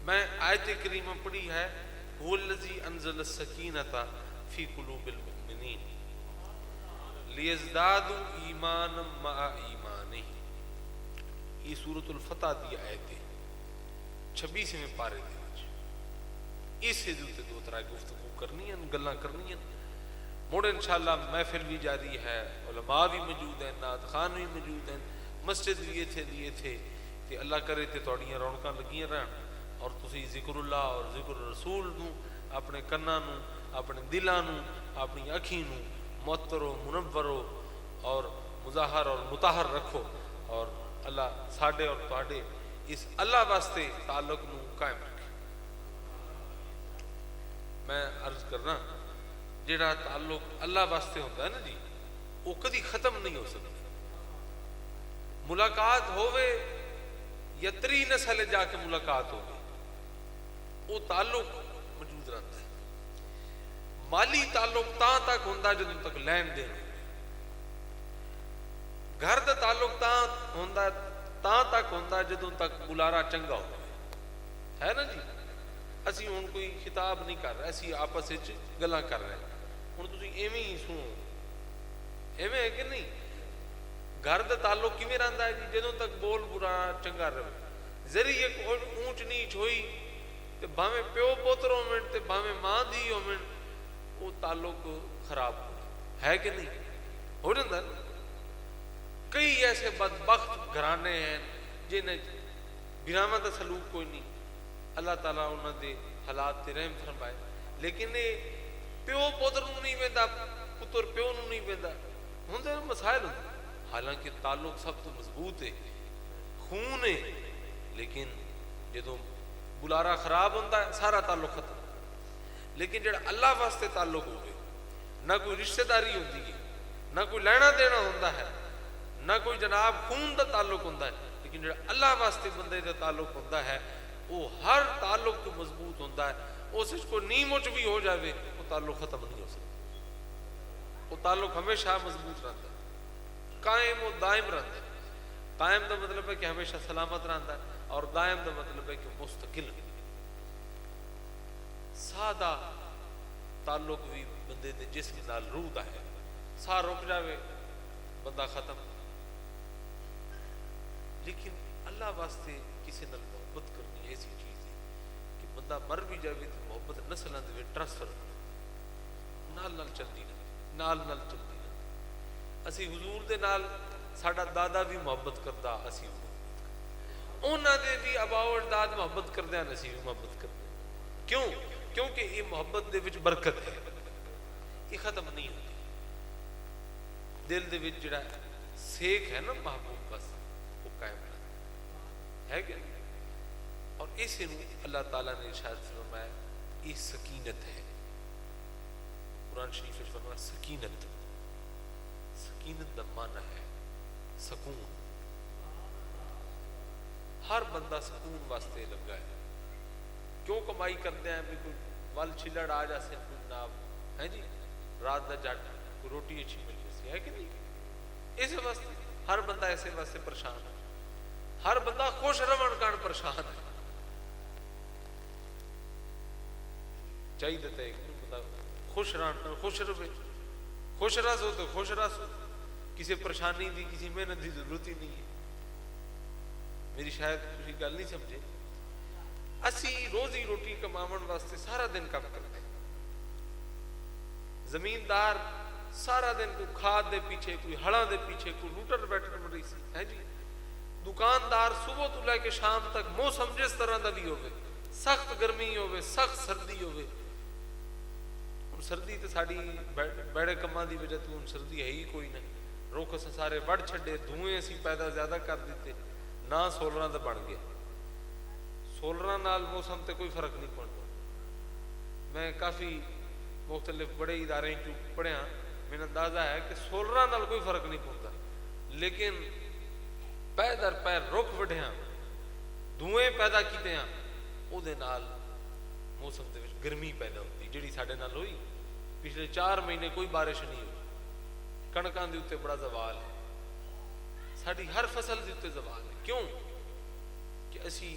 میں آیت کریمہ پڑھی ہے هو الذی انزل السکینۃ فی قلوب المؤمنین لیزدادوا ایمانا مع ایمانہم. یہ سورۃ الفتح دی آیت 26ویں پارے دے وچ اس دے تے دو طرح گفتگو کرنی ہیں، گلاں کرنی ہیں. مڑ انشاءاللہ محفل بھی جاری ہے، علماء بھی موجود ہیں، نعت خان بھی موجود ہیں، مسجد بھی دیے تھے کہ اللہ کرے تے تہاڈیاں رونقاں لگیاں رہن اور تسی ذکر اللہ اور ذکر رسول نو اپنے کناں نو، اپنے دلاں نو، اپنی اکھیں نو معطر و منور اور مظاہر اور مطہر رکھو، اور اللہ ساڈے اور تہاڈے اس اللہ واسطے تعلق نو قائم رکھے. میں عرض کرنا جڑا تعلق اللہ واسطے ہوتا ہے نا جی، وہ کدی ختم نہیں ہو سکتا. ملاقات ہوئے یا 3 نسل جا کے ملاقات ہوگی، وہ تعلق موجود رہتا ہے. مالی تعلق تاں تک ہوندا جدوں تک لین دین. گھر دا تعلق تاں تک ہوندا جدوں تک بلارا چنگا ہو ہے نا جی. اسی ہن کوئی خطاب نہیں کر رہے، اسی آپس وچ گلاں کر رہے ہیں. ہن تسی ایویں ہی سنو، ایویں ہے کہ نہیں؟ گھر دا تعلق کیویں رہندا ہے جی؟ جدوں تک بول برا چنگا رہے. ذریعے اونچ نیچ ہوئی تے بھاویں پیو پوتر ہوویں تے بھاویں ماں دھی ہوویں، وہ تعلق خراب ہے کہ نہیں؟ ہو جاندہ نا. کئی ایسے بدبخت گھرانے ہیں جنہیں براواں دا سلوک کوئی نہیں، اللہ تعالیٰ انہاں دے حالات تے رحم فرمائے، لیکن پیو پوتر نو نہیں ویندا، پتر پیو نو نہیں ویندا، ہوندے مسائل ہوندے. حالانکہ تعلق سب تو مضبوط ہے، خون ہے، لیکن جدوں بلارا خراب ہوتا ہے سارا تعلق ختم. لیکن جڑا اللہ واسطے تعلق ہوئے، نہ کوئی رشتہ داری ہوتی ہے، نہ کوئی لینا دینا ہوتا ہے، نہ کوئی جناب خون دا تعلق ہوتا ہے، لیکن جڑا اللہ واسطے بندے دا تعلق ہوتا ہے وہ ہر تعلق تو مضبوط ہوتا ہے. اس کو نیم اچ بھی ہو جاوے وہ تعلق ختم نہیں ہو سکتا. وہ تعلق ہمیشہ مضبوط رہتا ہے، قائم و دائم رہتا ہے. قائم دا مطلب ہے کہ ہمیشہ سلامت رہتا ہے، اور دائم دا مطلب ہے کہ مستقل. سادہ تعلق بھی بندے دے جسم نال روح دا ہے، سا رک جاوے بندہ ختم. لیکن اللہ واسطے کسی نال محبت کرنی ایسی چیز ہے کہ بندہ مر بھی جاوے تو محبت نسلاں دے وچ ٹرانسفر نال چلدی نال چلدی. اسی حضور دے نال ساڈا دادا بھی محبت کردا، اسی انہاں دے بھی آباء و اجداد محبت کردے ہیں، اسی بھی محبت کردے. کیوں؟ کیونکہ یہ محبت دے وچ برکت ہے، یہ ختم نہیں ہوتی. دل دے وچ جڑا سیک ہے نا محبوب بس وہ قائم رہتا ہے کہ نہیں؟ اور اسے اللہ تعالیٰ نے ارشاد فرمایا یہ سکینت ہے. قرآن شریف میں فرمایا سکینت. سکینت دا معنی ہے سکون. ہر بندہ سکون واسطے لگا ہے. کیوں کمائی کرتے ہیں؟ بھی کوئی ول چھلڑ آ جاسے، کوئی ناب ہے جی رات دا جٹ، کوئی روٹی اچھی مل جاسی ہے کہ نہیں؟ اس واسطے ہر بندہ ایسے واسطے پریشان ہے. ہر بندہ خوش رہن کان پریشان ہے. چاہیے دیتا ہے کہ بندہ خوش رہن، خوش رہے، خوش رہ سو تو خوش رہ سو. کسی پریشانی دی، کسی محنت دی ضرورت ہی نہیں ہے. میری شاید کسی گل نہیں سمجھے. اسی روزی روٹی کماون واسطے سارا دن کام کرتے ہیں. زمیندار سارا دن کوئی کھاد دے پیچھے، کوئی ہڑاں دے پیچھے، کوئی لوٹر بیٹھر مری سی ہے جی. دکاندار صبح تو لے کے شام تک موسم جس طرح دا بھی ہوئے، سخت گرمی ہوئے، سخت سردی ہوئے. سردی تو ساری بیڑے کماں دی وجہ تو سردی ہے ہی کوئی نہیں. رخ سے سارے وڑ چھڑے، دھوئیں اسی پیدا زیادہ کر دیتے، نہ سولراں دا بن گیا. سولراں نال موسم تے کوئی فرق نہیں پڑتا. میں کافی مختلف بڑے ادارے جو پڑھیا، میرا اندازہ ہے کہ سولراں نال کوئی فرق نہیں پڑتا، لیکن پے در پے رخ وڈھیاں، دھوئیں پیدا کیتے ہیں، او دے نال موسم دے وچ گرمی پیدا ہوتی. جڑی ساڈے نال ہوئی پچھلے 4 مہینے کوئی بارش نہیں ہوئی. کڑکاں دے اوتے بڑا زوال ہے، ساری ہر فصل دے اوتے زوال ہے. کیوں؟ کہ اسی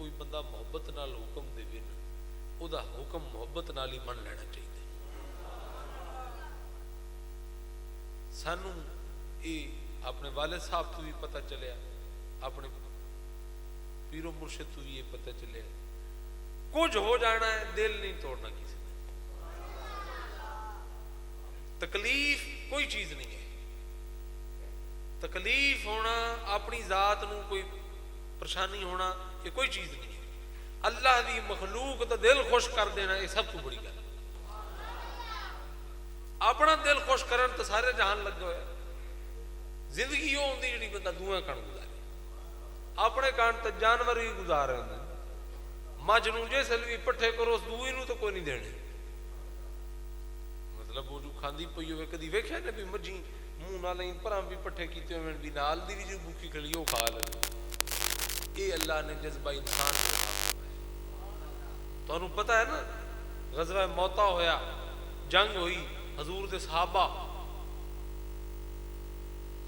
کوئی بندہ محبت نال حکم دے نا وہ حکم محبت نال ہی من لینا چاہیے. سانوں یہ اپنے والد صاحب تو بھی پتہ چلیا, اپنے پیرو مرشد تو بھی یہ پتہ چلیا, کچھ ہو جانا ہے دل نہیں توڑنا کسی نے. تکلیف کوئی چیز نہیں ہے. تکلیف ہونا, اپنی ذات نو کوئی پریشانی ہونا, یہ کوئی چیز نہیں ہے. اللہ دی مخلوق دا دل خوش کر دینا یہ سب تو بڑی گل. اپنا دل خوش کرن تو سارے جہان لگا ہوا. زندگی وہ ہوندی جڑی بندہ دوواں کن گزارے. اپنے کان تو جانور ہی گزار رہے ہیں. مجھ نو جسل بھی پٹھے کرو اس دوئی نو تو کوئی نہیں دینے. مطلب وہ جو کھاندی پئی ہوئے کدی ویکھیا نے بھی مجھی منہ نال پراں بھی پٹھے کیتے ہوئے بھی نال دی بھی جو بھوکی کھڑی وہ کھا لے. یہ اللہ نے جذبہ انسان کو تانوں پتہ ہے نا, غزوہ موتا ہویا, جنگ ہوئی, حضور دے صحابہ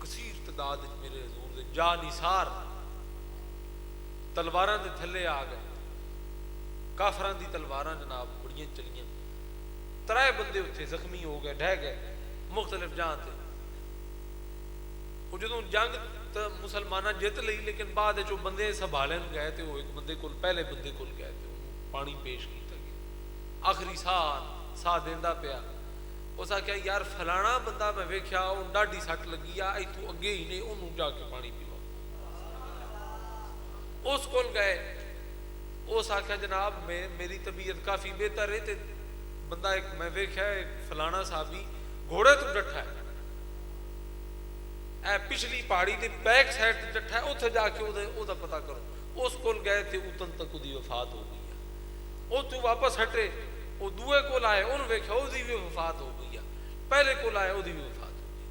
کثیر تعداد میرے حضور دے جا نثار تلواراں دے تھلے آ گئے. کافراں دی تلواراں جناب بڑیاں چلیاں. 3 بندے اتنے زخمی ہو گئے, ڈہ گئے مختلف جہاں تے. وہ جدوں جنگ تو مسلمانہ جیت لئی, لیکن بعد جو بندے سنبھالن گئے تھے وہ ایک بندے کول پہلے بندے کول گئے تھے, پانی پیش کیتا گیا. آخری ساہ دیندا پیا. اس آخیا یار فلانا بندہ میں ویکھیا وہ ڈاڈی سٹ لگی آ, ایتھوں اگے ہی نے انہوں جا کے پانی پیوا. اس کول گئے. اس آخیا جناب میری طبیعت کافی بہتر ہے. تے بندہ ایک میں ویکھیا ایک فلانا صحابی گھوڑے تو ڈٹھا ہے, اے پچھلی پہاڑی دے بیک سائڈ تے ڈٹھا ہے, اتنے جا کے او دا پتہ کرو. اس کول گئے تھے, اتن تک دی وفات ہو گئی ہے. وہ تو واپس ہٹے, وہ دوے کول آئے, انہوں ویکھیا او دی بھی وفات ہو گئی ہے. پہلے کول آئے, او دی بھی وفات ہو گئی.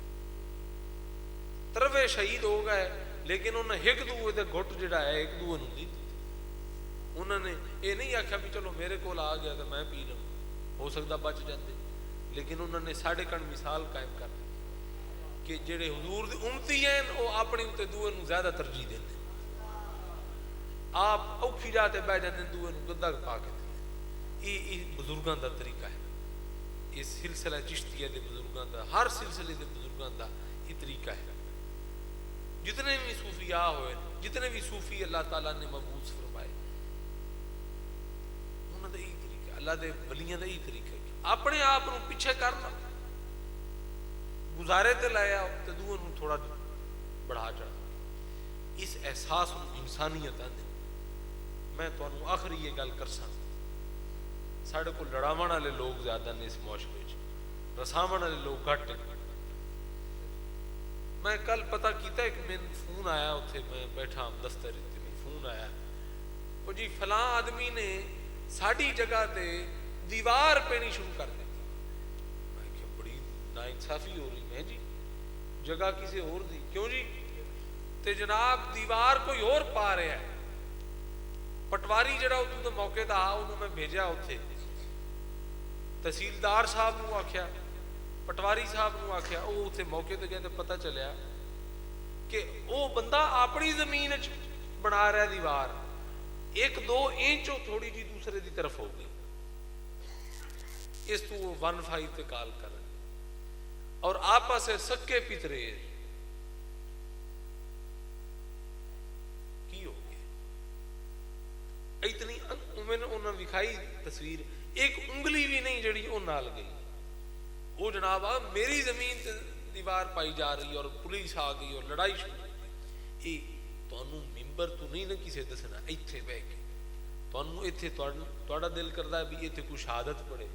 3 شہید ہو گئے, لیکن انہوں نے ایک دوے دے گھٹ جڑا ہے ایک دوے نوں نہیں. انہوں نے یہ نہیں آخیا بھی چلو میرے کول آ گیا تو میں پی لوں, ہو سکتا بچ جاتے. لیکن انہوں نے ساڑھے کن مثال قائم کر دی کہ جڑے حضور دے امتی ہیں وہ اپنے اتنے دوے نوں زیادہ ترجیح دیں. آپ اوکھی جاتے بہ جاتے دوے نوں گدا پا کے دیں. یہ بزرگاں دا طریقہ ہے. یہ سلسلہ چشتیہ دے بزرگاں دا, ہر سلسلے دے بزرگاں دا یہ طریقہ ہے. جتنے بھی صوفیاء ہوئے, جتنے بھی صوفی اللہ تعالیٰ نے مبعوث فرمائے, انہوں دا یہی طریقہ, اللہ دے ولیاں دا یہی طریقہ ہے کہ اپنے آپ نوں پیچھے کرنا, گزارے تے لایا تے دوے نوں تھوڑا بڑھا چڑھا. اس احساس انسانیت آندے. میں تانوں آخری یہ گل کرساں, ساڈے کول لڑاون والے لوگ زیادہ نے اس معاشرے وچ, رساون والے لوگ گھٹ ہیں. میں کل پتہ کیتا ایک میں فون آیا, اتنے میں بیٹھا دفتر میں فون آیا, وہ جی فلاں آدمی نے ساڈی جگہ تے دیوار پینی شروع کر دی. میں کہ بڑی ناانصافی ہو رہی ہے جی, جگہ کسی اور دی کیوں جی؟ تے جناب دیوار کوئی اور پا رہا ہے. پٹواری جڑا اتوں تو موقع تھا انہوں میں بھیجا اتنے, تحصیلدار صاحب نو آخیا, پٹواری صاحب نو آخیا, وہ اتنے موقع تے گئے تو پتہ چلیا کہ وہ بندہ اپنی زمین بنا رہا دیوار 1-2 انچ تھوڑی جی دوسرے دی طرف ہو گئی. اس تو وہ 1-5 تے کال کر رہے اور آپس سے سکے پترے. کی ہو گیا اتنی میں نے انہوں نے دکھائی تصویر, ایک انگلی بھی نہیں جڑی وہ نال گئی. وہ جناب میری زمین تے دیوار پائی جا رہی اور پولیس آ گئی اور لڑائی شروع. یہ تانوں ممبر تو نہیں نہ کسے دسنا, ایتھے بہ کے تانوں ایتھے تہاڈا دل کردا ہے بھی ایتھے کوئی شہادت پڑھے,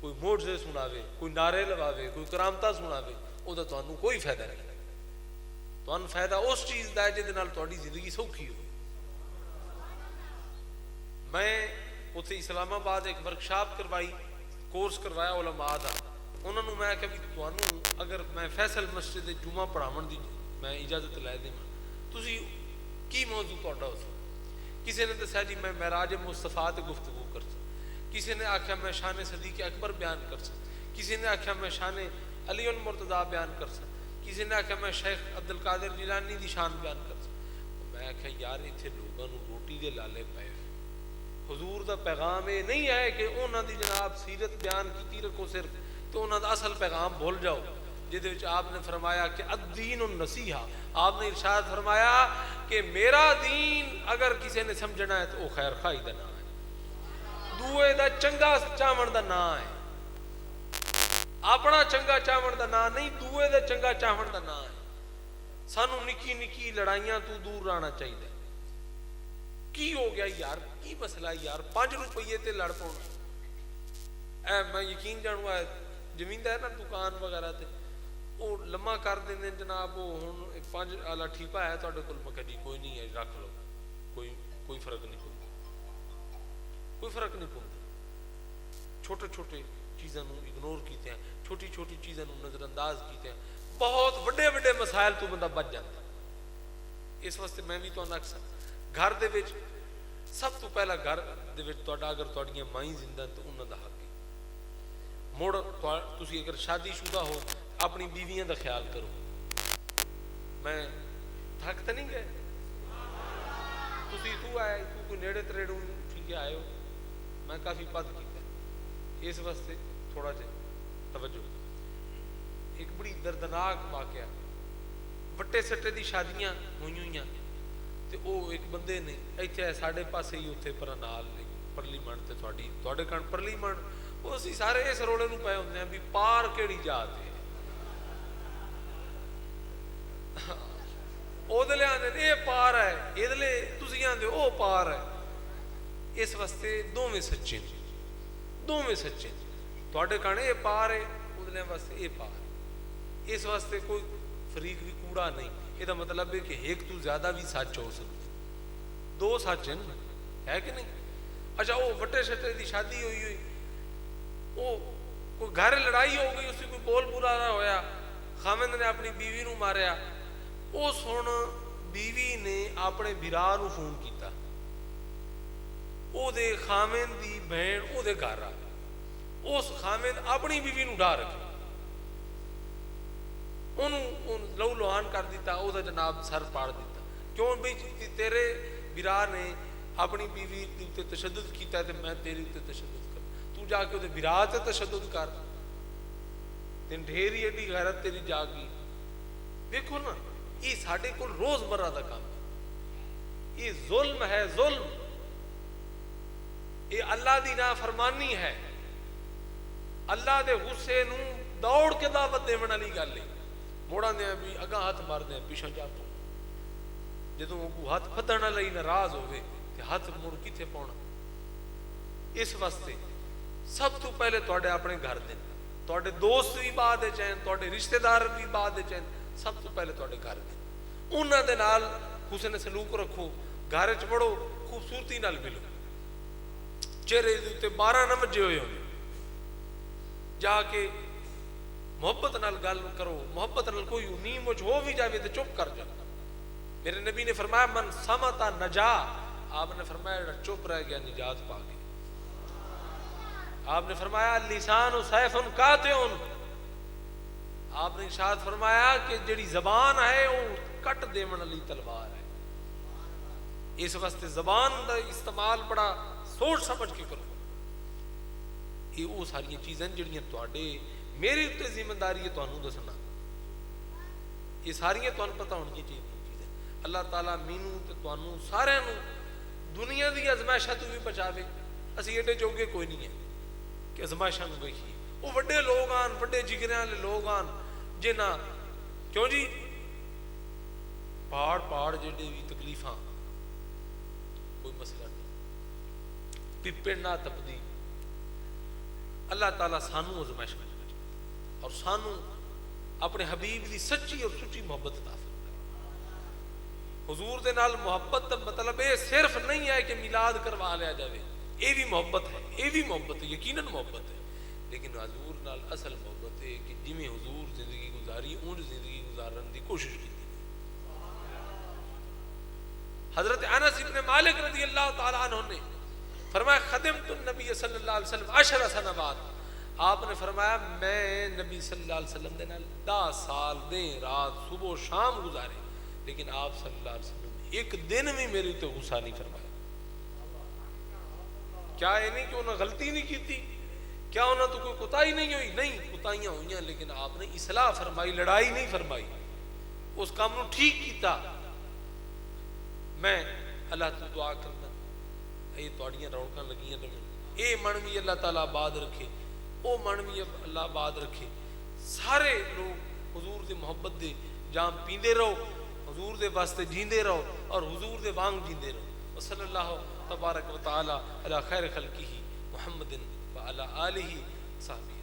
کوئی معجزے سناوے, کوئی نعرے لواوے, کوئی کرامتاں سناوے, وہ تو تانوں کوئی فائدہ نہیں. تانوں فائدہ اس چیز دا ہے جہدے نال تہاڈی زندگی سوکھی ہو. میں اتنے اسلام آباد ایک ورکشاپ کروائی, کورس کروایا علماء دا. انہوں نے میں کہ بھی تانوں اگر میں فیصل مسجد جمعہ پڑھاون دی میں اجازت لے دیں, تسی کی موضوع تہاڈا ہو سکتا. کسی نے دسیا جی میں معراج مصطفیٰ تے گفتگو کر سکتا, کسی نے آخیا میں شان صدیق اکبر بیان کر سکتا, کسی نے آخیا میں شان علی المرتضیٰ بیان کر سکتا, کسی نے آخیا میں شیخ عبد القادر جیلانی دی شان بیان کر سکتا. میں آخیا یار اتنے لوگوں روٹی دے لالے پائے, حضور دا پیغام یہ نہیں ہے کہ انہوں دی جناب سیرت بیان کیتی رکھو صرف تو انہوں دا اصل پیغام بھول جاؤ، جہدے وچ آپ نے فرمایا کہ الدین النصیحہ، آپ نے ارشاد فرمایا کہ میرا دین اگر کسی نے سمجھنا ہے تو وہ خیر خائی دا نام ہے، دوے دا چنگا چاون دا نام ہے، اپنا چنگا چاون دا نام نہیں، دوے دا چنگا چاون دا نام ہے۔ سانو نکی نکی لڑائیاں تو دور رہنا چاہیے۔ کی ہو گیا یار، کی مسئلہ یار، 5 روپیے تے لڑ پاؤنا، میں یقین جانوں ہے زمیندار نا دکان وغیرہ تے وہ لما کر دیں جناب، وہ ہوں 5 والا ٹھیپا ہے تھوڑے کول، میں جی کوئی نہیں ہے رکھ لو، کوئی فرق نہیں پڑتا، کوئی فرق نہیں پڑتا۔ چھوٹے چھوٹے چیزوں اگنور کیتے ہیں، چھوٹی چھوٹی چیزوں نظر انداز کیتے ہیں، بہت وڈے وڈے مسائل تو بندہ بچ جاتا۔ اس واسطے میں بھی تو اکثر گھر دے وچ سب تو پہلا گھر دے وچ تہاڈا اگر تہاڈیاں مائیں زندہ تو انہاں دا حق ہے۔ مڑ تسی اگر شادی شدہ ہو اپنی بیویاں دا خیال کرو۔ میں تھک تو نہیں گئے، تسی تو آئے تو کوئی نیڑے تریڑوں ٹھیک ہے آئے ہو، میں کافی پد کیتا ہے، اس واسطے تھوڑا جا توجہ۔ ایک بڑی دردناک واقعہ، وٹے سٹے دی شادیاں ہوئی ہوئیاں تے او ایک بندے نے ایتھے ساڈے پاسے ہی اوتھے پر نال پرلی منڈ تے تواڈے کن پرلی منڈ، وہ اسی سارے اس رولے نوں پے ہوندے ہیں بھی پار کیڑی جات ہے، او دلے آندے اے پار ہے، اے دلے تسی آندے او پار ہے۔ اس واسطے دوویں سچے نے، دوویں سچے نے، تواڈے کن اے پار ہے، او دلے واسطے اے پار ہے۔ اس واسطے کوئی فریق بھی کوڑا نہیں، یہ مطلب ہے کہ ایک تو زیادہ بھی سچ ہو سکتے، 2 سچ ہیں ہے کہ نہیں۔ اچھا وہ وٹے شٹے دی شادی ہوئی ہوئی، وہ کوئی گھر لڑائی ہو گئی، اسی کوئی بول برا نہ ہویا، خامند نے اپنی بیوی نو ماریا، اس ہن بیوی نے اپنے بھرا نو فون کیتا، او دے خامند دی بہن او دے گھر آ، اس خامند اپنی بیوی نو ڈا رکھے، انہوں لہو لوہان کر دیتا، او دا جناب سر پاڑ دیتا، کیوں بھئی تیرے برا نے اپنی بیوی تے تشدد کیتا ہے تے میں تیری تے تشدد کر، تو جا کے او دے برا تے تشدد کر، تین ڈھیری ایڈی غیرت تیری جاگی۔ دیکھو نا یہ ساڈے کول روز مرہ دا کام ہے، یہ ظلم ہے، ظلم، یہ اللہ دی نافرمانی ہے، اللہ دے غصے نو دوڑ کے دعوت دیون والی گل ہے۔ موڑا دیا بھی اگاں ہاتھ مار دیا پیچھے جا پاؤ، جدوں کو ہاتھ پھدن لئی ناراض ہوئے تے ہاتھ مڑ کتنے پاؤنا۔ اس واسطے سب تو پہلے تواڈے اپنے گھر دے، تواڈے دوست بھی بعد چین، تواڈے رشتہ دار بھی بعد چین، سب تو پہلے تواڈے گھر دے، انہاں دے نال حسن سلوک رکھو، گھر وچ پڑھو، خوبصورتی نال ملو، چہرے دے تے 12 نہ وجے ہوئے ہونے، جا کے محبت نال گل کرو، محبت نال کوئی نیم مجھ ہو بھی جاوے تو چپ کر جا۔ میرے نبی نے فرمایا من سمتا نجا، آپ نے فرمایا چپ رہ گیا نجات پا گیا۔ آپ نے فرمایا لسان سیف قاطع، آپ نے ارشاد فرمایا کہ جڑی زبان ہے وہ کٹ دیون والی تلوار ہے۔ اس واسطے زبان دا استعمال بڑا سوچ سمجھ کے کرو۔ یہ وہ ساری چیزیں جڑیاں تواڈے میری اتنے ذمہ داری ہے تانوں دسنا، یہ ساریاں تانوں پتہ ہونی چاہیے چیزیں۔ اللہ تعالیٰ مینوں تے تانوں سارے نوں دنیا دی ازمائشاں تو بھی بچاوے۔ اسی ایڈے جوگے کوئی نہیں ہے کہ ازمائشاں نوں ویکھیے، وہ وڈے لوگ آن، وڈے جگرے والے لوگ آن جنہاں کیوں جی پہاڑ جڑے بھی تکلیفاں کوئی مسئلہ نہیں، پپڑ نہ تپدی، اللہ تعالیٰ سانوں ازمائش میں اور سانوں اپنے حبیب دی سچی اور سچی محبت عطا فرمائے۔ حضور دے نال محبت دا مطلب یہ صرف نہیں ہے کہ میلاد کروا لیا جاوے، یہ بھی محبت ہے، یہ بھی محبت ہے، یقیناً محبت ہے، لیکن حضور نال اصل محبت ہے کہ جویں حضور زندگی گزاری اونج زندگی گزارن دی کوشش کی۔ حضرت انس بن مالک رضی اللہ تعالیٰ عنہ نے فرمایا خدمت النبی صلی اللہ علیہ وسلم 10 سنوات، آپ نے فرمایا میں نبی صلی اللہ علیہ وسلم دے نال 10 سال دن رات صبح و شام گزارے، لیکن آپ صلی اللہ علیہ وسلم ایک دن بھی میرے تے غصہ نہیں فرمایا، کیا یہ نہیں کہ انہوں نے غلطی نہیں کی تھی؟ کیا انہوں نے تو کوئی کوتاہی نہیں ہوئی؟ نہیں، کوتاہیاں ہوئی ہیں، لیکن آپ نے اصلاح فرمائی، لڑائی نہیں فرمائی، اس کام نو ٹھیک کیتا۔ میں اللہ تو دعا کرنا یہ تواڈیاں رونقاں لگیاں رہن، اے من بھی اللہ تعالیٰ آباد رکھے، او من بھی اللہ آباد رکھے، سارے لوگ حضور دے محبت دے جام پیندے رہو، حضور دے واسطے جیندے رہو اور حضور دے وانگ جیندے رہو۔ وصلی اللہ تبارک و تعالی علی خیر خلقہ محمد وعلی آلہ صحبہ۔